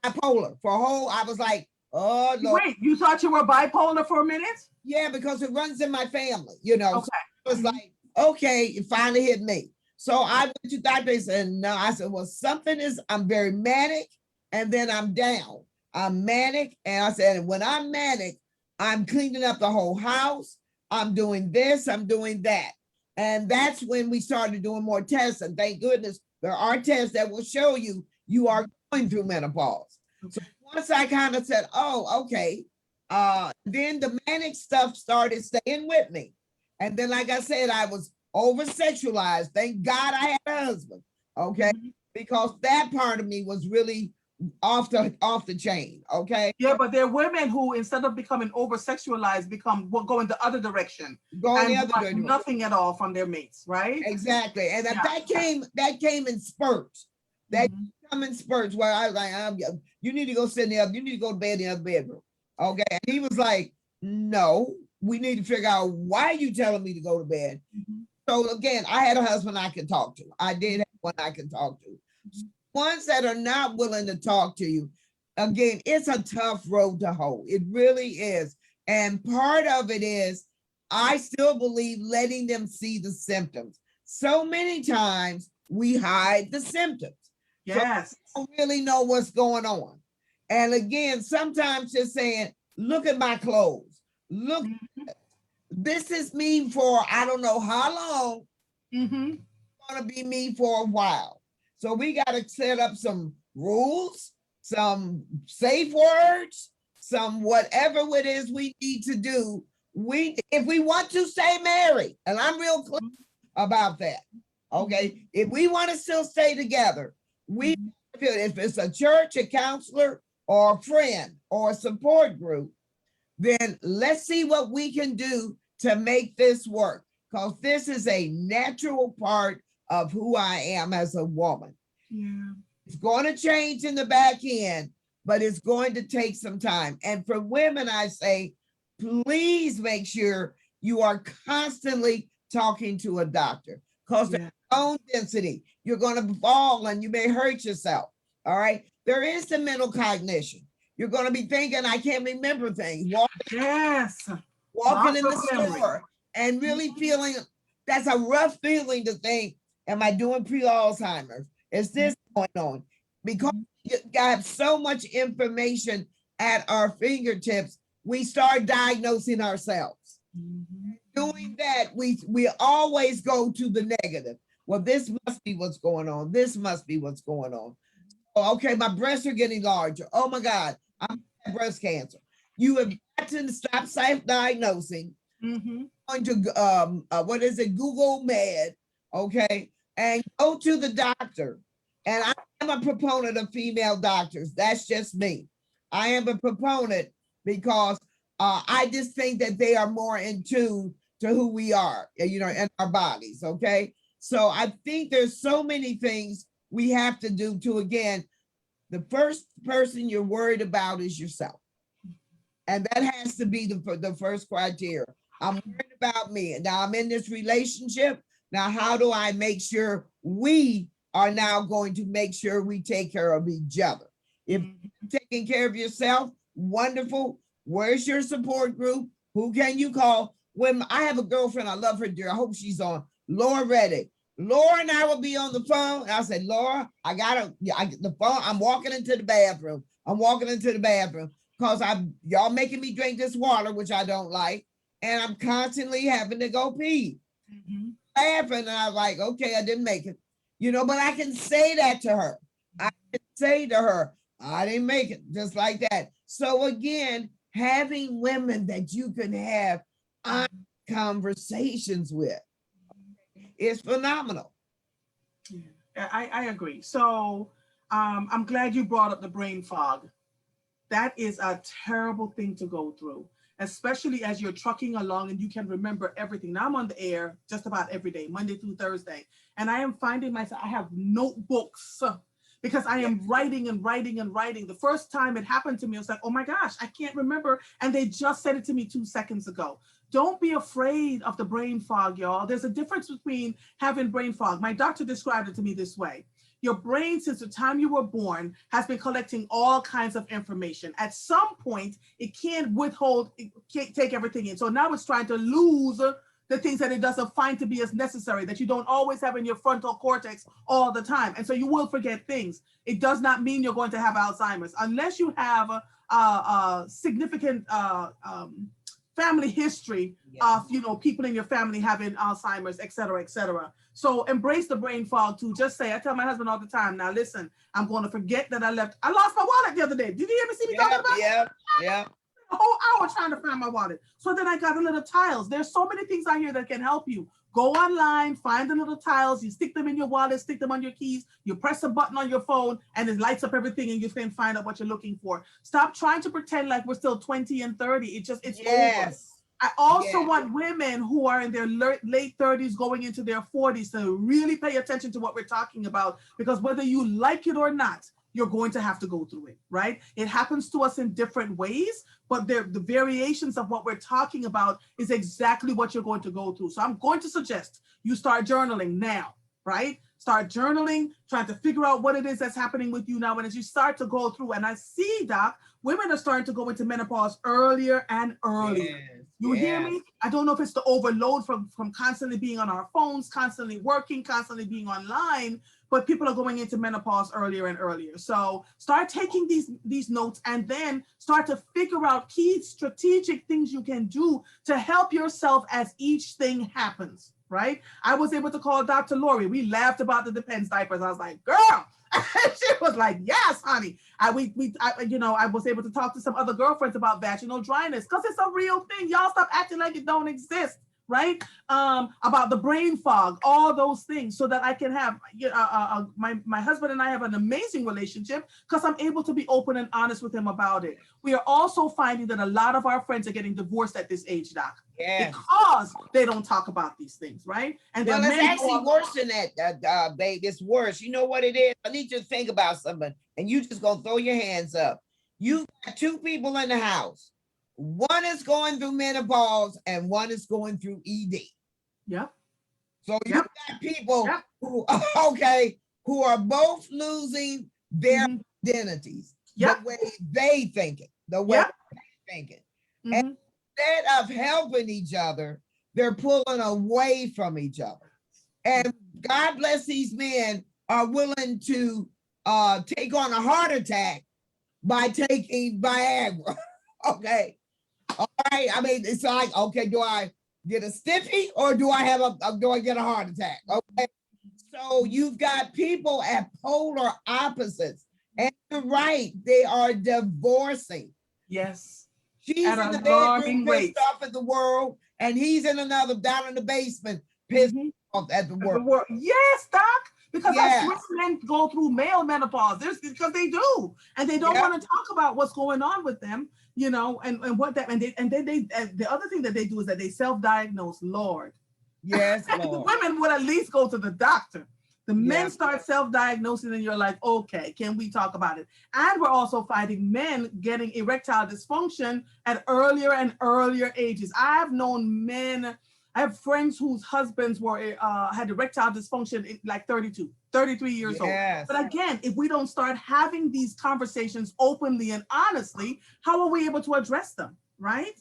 bipolar for a whole. I was like, oh Lord. Wait, you thought you were bipolar for a minute? Yeah, because it runs in my family, you know. Okay. So it was like, okay, it finally hit me. So I went to doctor and said, no. I said, well, something is, I'm very manic, and then I'm down. I'm manic, and I said, when I'm manic, I'm cleaning up the whole house. I'm doing this, I'm doing that. And that's when we started doing more tests. And thank goodness there are tests that will show you you are going through menopause. So once I kind of said, oh, okay, then the manic stuff started staying with me. And then, like I said, I was over-sexualized. Thank God I had a husband, okay? Because that part of me was really off the chain, okay? Yeah, but there are women who, instead of becoming over-sexualized, go in the other direction. Go in the other direction. Nothing at all from their mates, right? Exactly. And that came in spurts. That come in spurts where I was like, you need to go sit in the other, you need to go to bed in the other bedroom, okay? And he was like, no. We need to figure out why you telling me to go to bed. So again, I had a husband I could talk to. I did have one I could talk to. Ones that are not willing to talk to you, again, it's a tough road to hoe. It really is. And part of it is, I still believe letting them see the symptoms. So many times we hide the symptoms. Yes. So we don't really know what's going on. And again, sometimes just saying, look at my clothes. Look, this is me for I don't know how long. It's gonna be me for a while. So we got to set up some rules, some safe words, some whatever it is we need to do. If we want to stay married, and I'm real clear about that. Okay, if we want to still stay together, if it's a church, a counselor, or a friend, or a support group, then let's see what we can do to make this work, because this is a natural part of who I am as a woman. Yeah. It's going to change in the back end, but it's going to take some time. And for women, I say, please make sure you are constantly talking to a doctor, because there's bone density. You're going to fall and you may hurt yourself. All right. There is the mental cognition. You're going to be thinking, I can't remember things. Walking in the store and really feeling, that's a rough feeling to think, am I doing pre-Alzheimer's? Is this going on? Because you got so much information at our fingertips, we start diagnosing ourselves. Doing that, we always go to the negative. Well, this must be what's going on. This must be what's going on. Oh, okay, my breasts are getting larger. Oh my God, I'm breast cancer. You have got to stop self-diagnosing. Going to Google Med, okay, and go to the doctor. And I am a proponent of female doctors. That's just me. I am a proponent because I just think that they are more in tune to who we are, you know, in our bodies, okay? So I think there's so many things we have to do to, again, the first person you're worried about is yourself. And that has to be the first criteria. I'm worried about me. Now I'm in this relationship. Now, how do I make sure we are now going to make sure we take care of each other? If you're taking care of yourself, wonderful. Where's your support group? Who can you call? When I have a girlfriend, I love her, dear. I hope she's on. Laura Reddick. Laura and I will be on the phone. And I said, Laura, the phone. I'm walking into the bathroom. Because y'all making me drink this water, which I don't like. And I'm constantly having to go pee. Laughing, and I was like, okay, I didn't make it. But I can say that to her. I can say to her, I didn't make it, just like that. So again, having women that you can have conversations with is phenomenal. Yeah, I agree. So I'm glad you brought up the brain fog. That is a terrible thing to go through, especially as you're trucking along and you can remember everything. Now I'm on the air just about every day, Monday through Thursday, and I am finding myself, I have notebooks because I am writing and writing and writing. The first time it happened to me, I was like, oh my gosh, I can't remember. And they just said it to me 2 seconds ago. Don't be afraid of the brain fog, y'all. There's a difference between having brain fog. My doctor described it to me this way. Your brain, since the time you were born, has been collecting all kinds of information. At some point, it can't withhold, it can't take everything in. So now it's trying to lose the things that it doesn't find to be as necessary, that you don't always have in your frontal cortex all the time. And so you will forget things. It does not mean you're going to have Alzheimer's unless you have a significant family history of, people in your family having Alzheimer's, et cetera, et cetera. So embrace the brain fog too. Just say, I tell my husband all the time, now listen, I'm going to forget that I lost my wallet the other day. Did you ever see me talking about it? Yeah. A whole hour trying to find my wallet. So then I got the little tiles. There's so many things out here that can help you. Go online, find the little tiles, you stick them in your wallet, stick them on your keys, you press a button on your phone and it lights up everything and you can find out what you're looking for. Stop trying to pretend like we're still 20 and 30. It's over. I also want women who are in their late 30s going into their 40s to really pay attention to what we're talking about, because whether you like it or not, you're going to have to go through it, right? It happens to us in different ways, but the variations of what we're talking about is exactly what you're going to go through. So I'm going to suggest you start journaling now, right? Start journaling, trying to figure out what it is that's happening with you now. And as you start to go through, and I see, Doc, women are starting to go into menopause earlier and earlier. You hear me? I don't know if it's the overload from constantly being on our phones, constantly working, constantly being online, but people are going into menopause earlier and earlier. So start taking these notes and then start to figure out key strategic things you can do to help yourself as each thing happens, right? I was able to call Dr. Loury. We laughed about the Depends diapers. I was like, girl. She was like, yes, honey. I was able to talk to some other girlfriends about vaginal dryness because it's a real thing. Y'all stop acting like it don't exist, right? About the brain fog, all those things, so that I can have my husband and I have an amazing relationship because I'm able to be open and honest with him about it. We are also finding that a lot of our friends are getting divorced at this age, Doc. Because they don't talk about these things, right? And well, it's actually worse than that, babe. It's worse. You know what it is? I need you to think about something, and you just gonna throw your hands up. You got two people in the house. One is going through menopause, and one is going through ED. Yep. So you got people who are both losing their identities, the way they think it, the way they think it. And instead of helping each other, they're pulling away from each other. And God bless these men are willing to take on a heart attack by taking Viagra. Okay. All right. I mean, it's like, okay, do I get a stiffy or do I get a heart attack? Okay. So you've got people at polar opposites. And you're right, they are divorcing. Yes. She's in the bedroom pissed off at the world, and he's in another down in the basement pissed off at the world. Yes, Doc. Because I swear men go through male menopause. Because they do, and they don't want to talk about what's going on with them, and what that and then the other thing that they do is that they self-diagnose. Lord, yes, Lord. The women would at least go to the doctor. The men start self-diagnosing and you're like, okay, can we talk about it? And we're also finding men getting erectile dysfunction at earlier and earlier ages. I've known men I have friends whose husbands were had erectile dysfunction in like 32, 33 years old. But again, if we don't start having these conversations openly and honestly, how are we able to address them, right?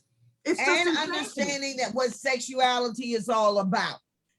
It's just and understanding that what sexuality is all about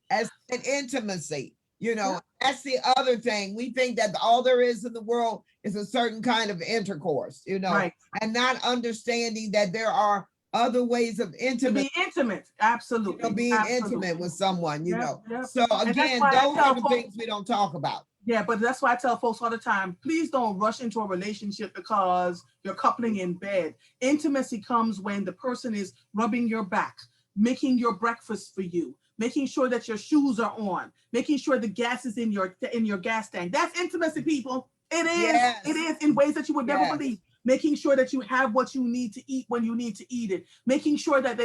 as an intimacy. You know, that's the other thing. We think that all there is in the world is a certain kind of intercourse, you know, right. and not understanding that there are other ways of intimacy. To be intimate, absolutely. You know, being absolutely. intimate with someone, you know. Yep. So again, those are the things we don't talk about. Yeah, but that's why I tell folks all the time, please don't rush into a relationship because you're coupling in bed. Intimacy comes when the person is rubbing your back, making your breakfast for you, making sure that your shoes are on, making sure the gas is in your gas tank. That's intimacy, people. It is. Yes. It is in ways that you would never believe. Making sure that you have what you need to eat when you need to eat it. Making sure that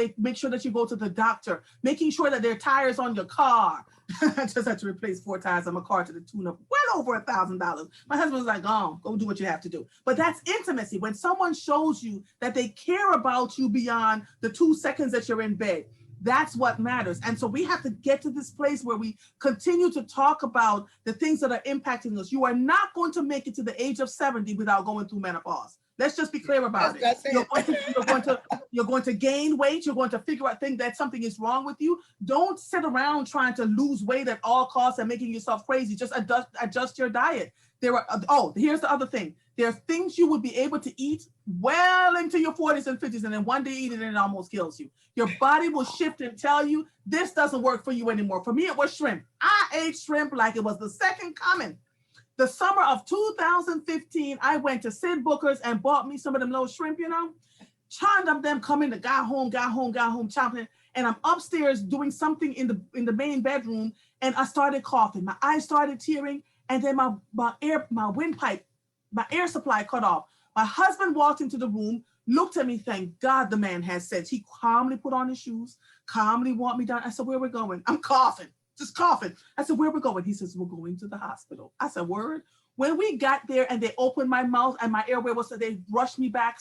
you go to the doctor. Making sure that there are tires on your car. I just had to replace 4 tires on my car to the tune of well over $1,000. My husband was like, "Oh, go do what you have to do." But that's intimacy. When someone shows you that they care about you beyond the 2 seconds that you're in bed, that's what matters. And so we have to get to this place where we continue to talk about the things that are impacting us. You are not going to make it to the age of 70 without going through menopause. Let's just be clear about it. You're going to gain weight. You're going to figure out that something is wrong with you. Don't sit around trying to lose weight at all costs and making yourself crazy. Just adjust your diet. Here's the other thing. There are things you would be able to eat well into your 40s and 50s, and then one day eat it and it almost kills you. Your body will shift and tell you this doesn't work for you anymore. For me, it was shrimp. I ate shrimp like it was the second coming. The summer of 2015, I went to Sid Booker's and bought me some of them little shrimp, you know, charmed up them, coming to got home, chomping. And I'm upstairs doing something in the main bedroom, and I started coughing. My eyes started tearing, and then my windpipe, my air supply cut off. My husband walked into the room, looked at me, thank God the man has sense. He calmly put on his shoes, calmly walked me down. I said, "Where we're going?" I'm coughing. Just coughing. I said, "Where we going?" He says, "We're going to the hospital." I said, "Word?" When we got there and they opened my mouth and my airway was, so they rushed me back,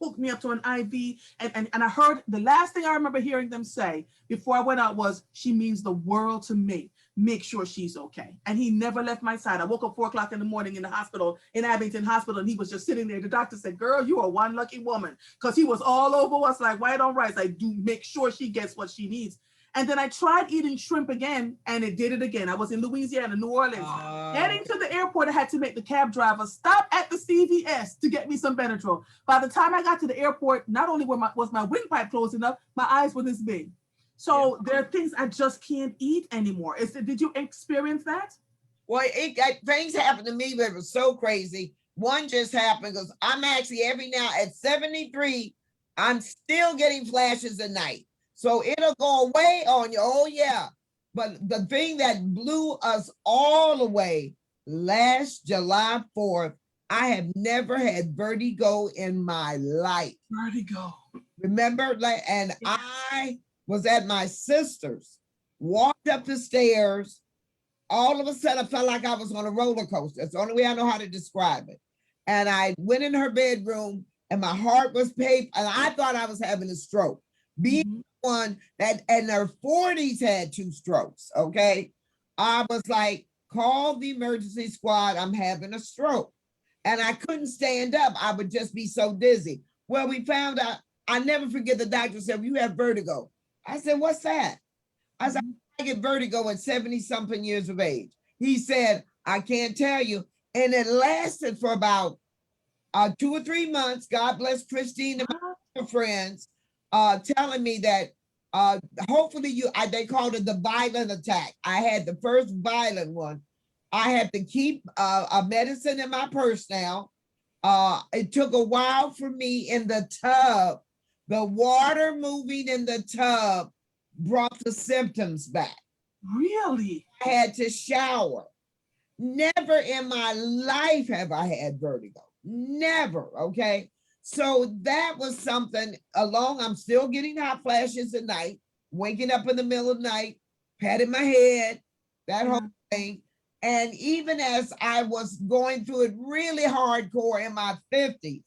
hooked me up to an IV. And I heard, the last thing I remember hearing them say before I went out was, "She means the world to me. Make sure she's okay." And he never left my side. I woke up 4:00 in the morning in the hospital, in Abington Hospital, and he was just sitting there. The doctor said, "Girl, you are one lucky woman." Because he was all over us like white on rice. I do make sure she gets what she needs. And then I tried eating shrimp again, and it did it again. I was in Louisiana, New Orleans. Heading to the airport, I had to make the cab driver stop at the CVS to get me some Benadryl. By the time I got to the airport, not only was my windpipe closed enough, my eyes were this big. So there are things I just can't eat anymore. Did you experience that? Well, things happened to me that was so crazy. One just happened because I'm actually every now at 73, I'm still getting flashes at night. So it'll go away on you. Oh, yeah. But the thing that blew us all away last July 4th, I have never had vertigo in my life. Vertigo. Remember? And I was at my sister's, walked up the stairs. All of a sudden, I felt like I was on a roller coaster. That's the only way I know how to describe it. And I went in her bedroom and my heart was paid, and I thought I was having a stroke. Being one that in their 40s had 2 strokes, okay? I was like, call the emergency squad, I'm having a stroke. And I couldn't stand up. I would just be so dizzy. Well, we found out, I never forget the doctor said, "You have vertigo." I said, "What's that?" I said, "I get vertigo at 70-something years of age." He said, "I can't tell you." And it lasted for about 2 or 3 months. God bless Christine and my friends telling me that hopefully they called it the violent attack. I had the first violent one. I had to keep a medicine in my purse now. It took a while for me in the tub. The water moving in the tub brought the symptoms back. Really? I had to shower. Never in my life have I had vertigo. Never, okay? So that was something I'm still getting hot flashes at night, waking up in the middle of the night, patting my head, that whole thing. And even as I was going through it really hardcore in my 50s,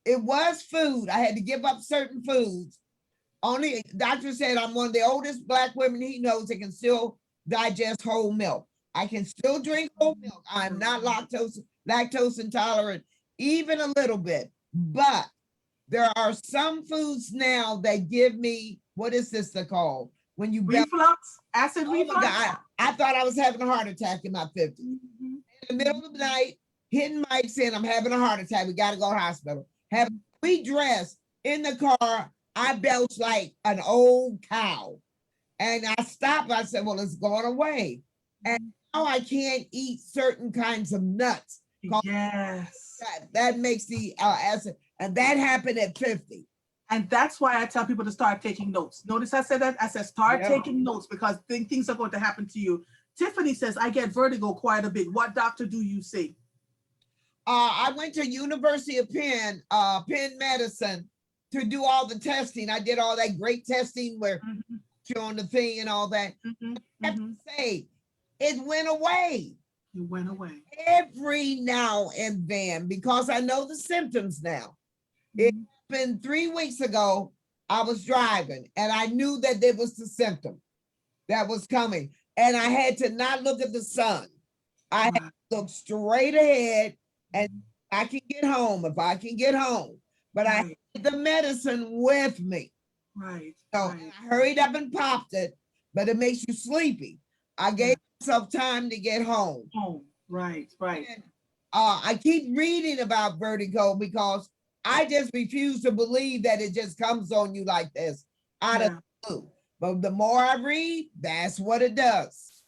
it was food. I had to give up certain foods. Only doctor said I'm one of the oldest Black women he knows that can still digest whole milk. I can still drink whole milk. I'm not lactose intolerant, even a little bit. But there are some foods now that give me, what is this called? When you reflux, acid oh reflux. my God, I thought I was having a heart attack in my 50s. In the middle of the night, hitting Mike saying I'm having a heart attack. We got to go to the hospital. Have we dressed in the car. I belched like an old cow. And I stopped. I said, well, it's going away. And now I can't eat certain kinds of nuts. Yes. That makes the acid. And that happened at 50. And that's why I tell people to start taking notes. Notice I said that? I said start taking notes because things are going to happen to you. Tiffany says, I get vertigo quite a bit. What doctor do you see? I went to University of Penn Medicine to do all the testing. I did all that great testing where you're on the thing and all that. I have to say, it went away. It went away. Every now and then, because I know the symptoms now. It happened 3 weeks ago. I was driving and I knew that there was the symptom that was coming. And I had to not look at the sun. I had to look straight ahead and I can get home if I can get home. But I had the medicine with me. Right. So I hurried up and popped it, but it makes you sleepy. I gave myself time to get home. Right. And, I keep reading about vertigo because I just refuse to believe that it just comes on you like this out of the blue. But the more I read, that's what it does.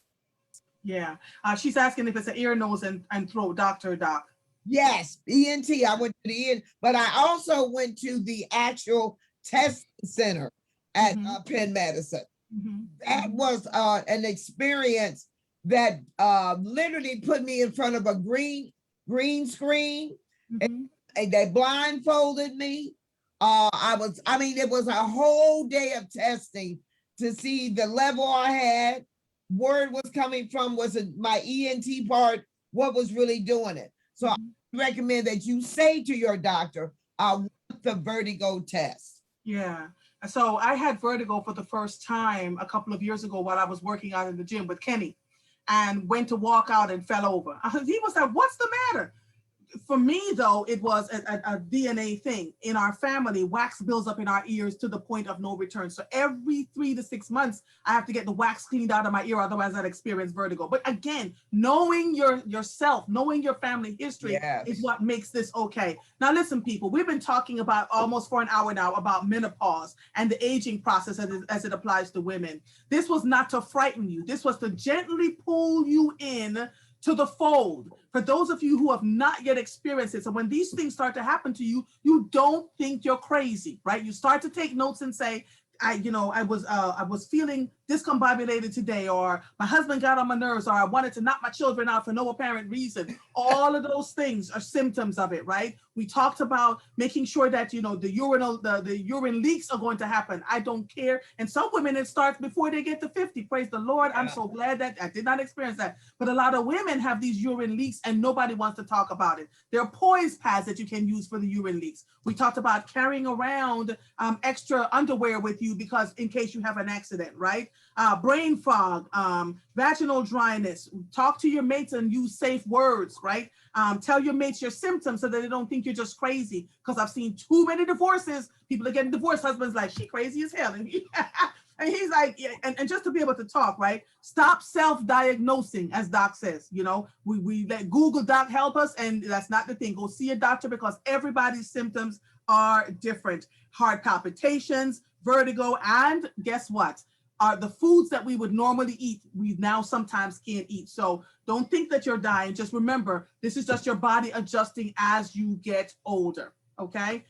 Yeah. She's asking if it's an ear, nose, and throat doctor, doc. Yes, ENT. I went to the ENT, but I also went to the actual testing center at Penn Medicine. That was an experience that literally put me in front of a green screen. And they blindfolded me. It was a whole day of testing to see the level I had. Word was coming from was my ENT part, what was really doing it. So I recommend that you say to your doctor, I want the vertigo test. Yeah. So I had vertigo for the first time a couple of years ago while I was working out in the gym with Kenny and went to walk out and fell over. He was like, what's the matter? For me, though, it was a DNA thing. In our family, wax builds up in our ears to the point of no return. So every 3 to 6 months, I have to get the wax cleaned out of my ear, otherwise I'd experience vertigo. But again, knowing yourself, knowing your family history is what makes this okay. Now, listen, people, we've been talking about almost for an hour now about menopause and the aging process as it applies to women. This was not to frighten you. This was to gently pull you in to the fold. For those of you who have not yet experienced it, so when these things start to happen to you, you don't think you're crazy, right? You start to take notes and say, I was feeling discombobulated today, or my husband got on my nerves, or I wanted to knock my children out for no apparent reason. All of those things are symptoms of it, right? We talked about making sure that, the urine leaks are going to happen. I don't care. And some women, it starts before they get to 50. Praise the Lord. I'm so glad that I did not experience that. But a lot of women have these urine leaks and nobody wants to talk about it. There are poise pads that you can use for the urine leaks. We talked about carrying around extra underwear with you because in case you have an accident, right? Brain fog, vaginal dryness. Talk to your mates and use safe words, right? Tell your mates your symptoms so that they don't think you're just crazy. Because I've seen too many divorces. People are getting divorced. Husband's like, she crazy as hell. And he's like, and just to be able to talk, right? Stop self-diagnosing, as Doc says. We let Google Doc help us, and that's not the thing. Go see a doctor because everybody's symptoms are different. Heart palpitations, vertigo, and guess what? Are the foods that we would normally eat, we now sometimes can't eat. So don't think that you're dying. Just remember, this is just your body adjusting as you get older, okay?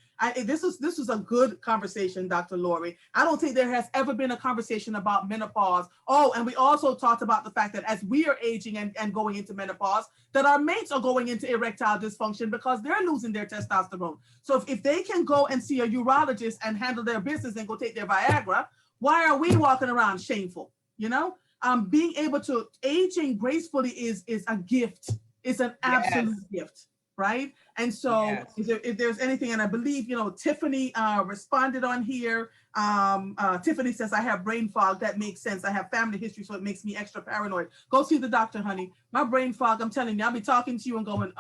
This was a good conversation, Dr. Loury. I don't think there has ever been a conversation about menopause. Oh, and we also talked about the fact that as we are aging and going into menopause, that our mates are going into erectile dysfunction because they're losing their testosterone. So if they can go and see a urologist and handle their business and go take their Viagra, why are we walking around shameful? Being able to aging gracefully is a gift. It's an absolute gift, right? And so if there's anything, and I believe, Tiffany responded on here. Tiffany says, I have brain fog. That makes sense. I have family history, so it makes me extra paranoid. Go see the doctor, honey. My brain fog, I'm telling you, I'll be talking to you and going,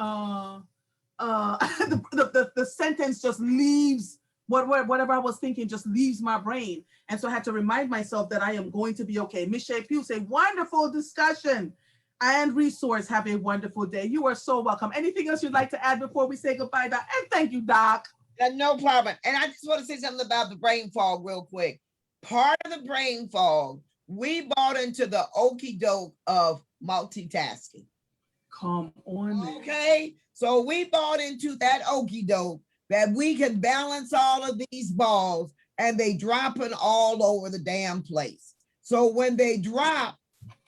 the sentence just leaves whatever I was thinking, just leaves my brain. And so I had to remind myself that I am going to be okay. Miss Shea Pugh say, wonderful discussion and resource. Have a wonderful day. You are so welcome. Anything else you'd like to add before we say goodbye, Doc? And thank you, Doc. No problem. And I just want to say something about the brain fog real quick. Part of the brain fog, we bought into the okie doke of multitasking. Come on. Okay. So we bought into that okie doke that we can balance all of these balls and they dropping all over the damn place. So when they drop,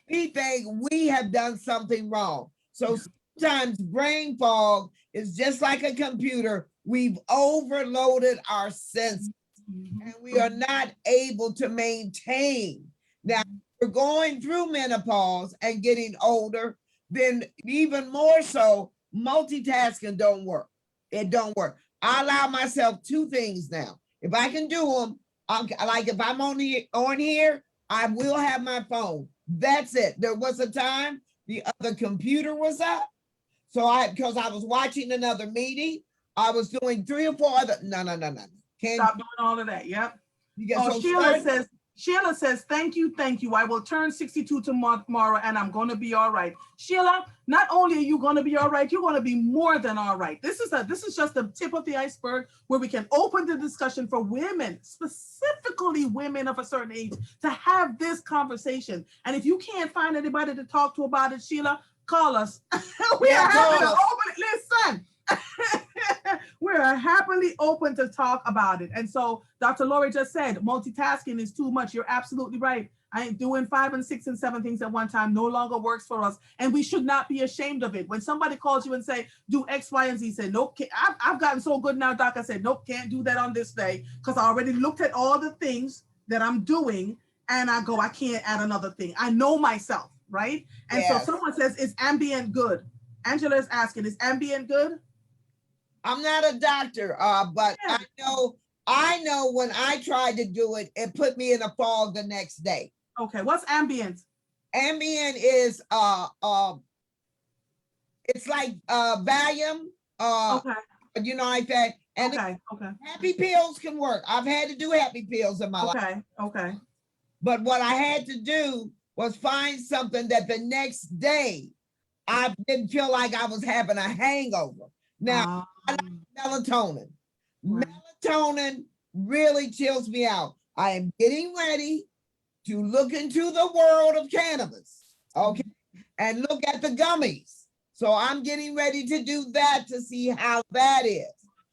we think we have done something wrong. So sometimes brain fog is just like a computer. We've overloaded our senses and we are not able to maintain. Now, we're going through menopause and getting older, then even more so, multitasking don't work. It don't work. I allow myself two things now. If I can do them, I'm like, if I'm on here, I will have my phone. That's it. There was a time the other computer was up. So because I was watching another meeting, I was doing 3 or 4 other, no. Can't stop doing all of that. Yep. So Sheila says, thank you. I will turn 62 tomorrow and I'm going to be all right. Sheila, not only are you going to be all right, you're going to be more than all right. This is just the tip of the iceberg where we can open the discussion for women, specifically women of a certain age, to have this conversation. And if you can't find anybody to talk to about it, Sheila, call us. We are happy to open it. Listen. We're happily open to talk about it. And so Dr. Loury just said, multitasking is too much. You're absolutely right. I ain't doing 5 and 6 and 7 things at one time no longer works for us. And we should not be ashamed of it. When somebody calls you and say, do X, Y, and Z, say, nope, I've gotten so good now, Doc. I said, nope, can't do that on this day because I already looked at all the things that I'm doing and I go, I can't add another thing. I know myself, right? And so someone says, is ambient good? Angela is asking, is ambient good? I'm not a doctor, but I know when I tried to do it, it put me in a fog the next day. Okay, what's ambient? Ambient is it's like Valium, you know, like that. And happy pills can work. I've had to do happy pills in my life. Okay. But what I had to do was find something that the next day I didn't feel like I was having a hangover. Now, I like melatonin. Melatonin really chills me out. I am getting ready to look into the world of cannabis, okay, and look at the gummies. So I'm getting ready to do that to see how that is.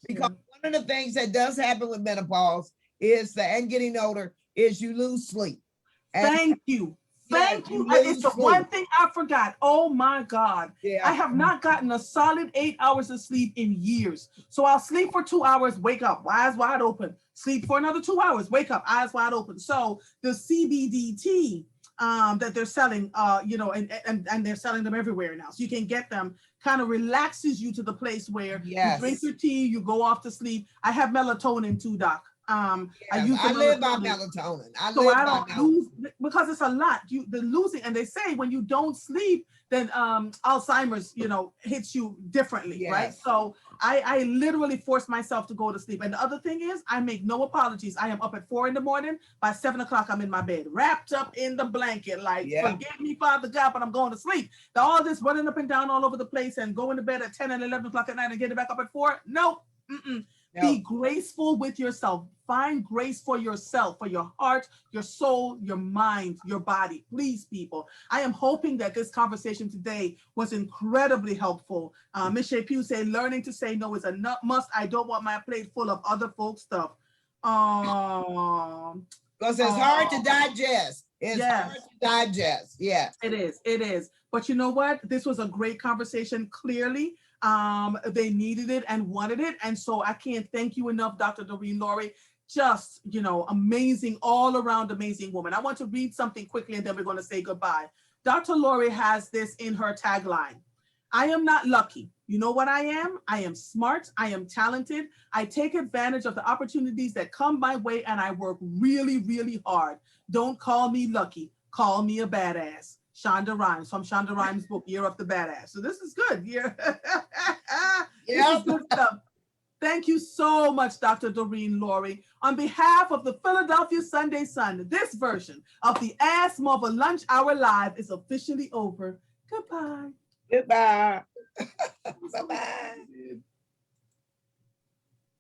Because one of the things that does happen with menopause is and getting older is you lose sleep. Thank you. It's the one thing I forgot. Oh my God. Yeah. I have not gotten a solid 8 hours of sleep in years. So I'll sleep for 2 hours, wake up, eyes wide open. Sleep for another 2 hours, wake up, eyes wide open. So the CBD that they're selling, and they're selling them everywhere now. So you can get them, kind of relaxes you to the place where you drink your tea, you go off to sleep. I have melatonin too, Doc. I live by melatonin. I don't lose because it's a lot. The losing, and they say when you don't sleep, then Alzheimer's, hits you differently, right? So I literally force myself to go to sleep. And the other thing is, I make no apologies. I am up at 4 a.m. By 7 o'clock, I'm in my bed, wrapped up in the blanket, like forgive me, Father God, but I'm going to sleep. All this running up and down all over the place and going to bed at 10 and 11 o'clock at night and getting back up at 4. Nope. Be graceful with yourself. Find grace for yourself, for your heart, your soul, your mind, your body. Please, people. I am hoping that this conversation today was incredibly helpful. Ms. Shea Pugh said, learning to say no is a must. I don't want my plate full of other folks' stuff. Because it's hard to digest. It's hard to digest. Yeah. It is. But you know what? This was a great conversation, clearly. They needed it and wanted it. And so I can't thank you enough, Dr. Doreen Loury. Just, amazing, all around amazing woman. I want to read something quickly and then we're going to say goodbye. Dr. Loury has this in her tagline. I am not lucky. You know what I am? I am smart. I am talented. I take advantage of the opportunities that come my way, and I work really, really hard. Don't call me lucky. Call me a badass. Shonda Rhimes from Shonda Rhimes' book, Year of the Badass. So this is good. Yeah. This is good stuff. Thank you so much, Dr. Doreen Loury. On behalf of the Philadelphia Sunday Sun, this version of the Ask Marva Lunch Hour Live is officially over. Goodbye. Goodbye. Bye-bye.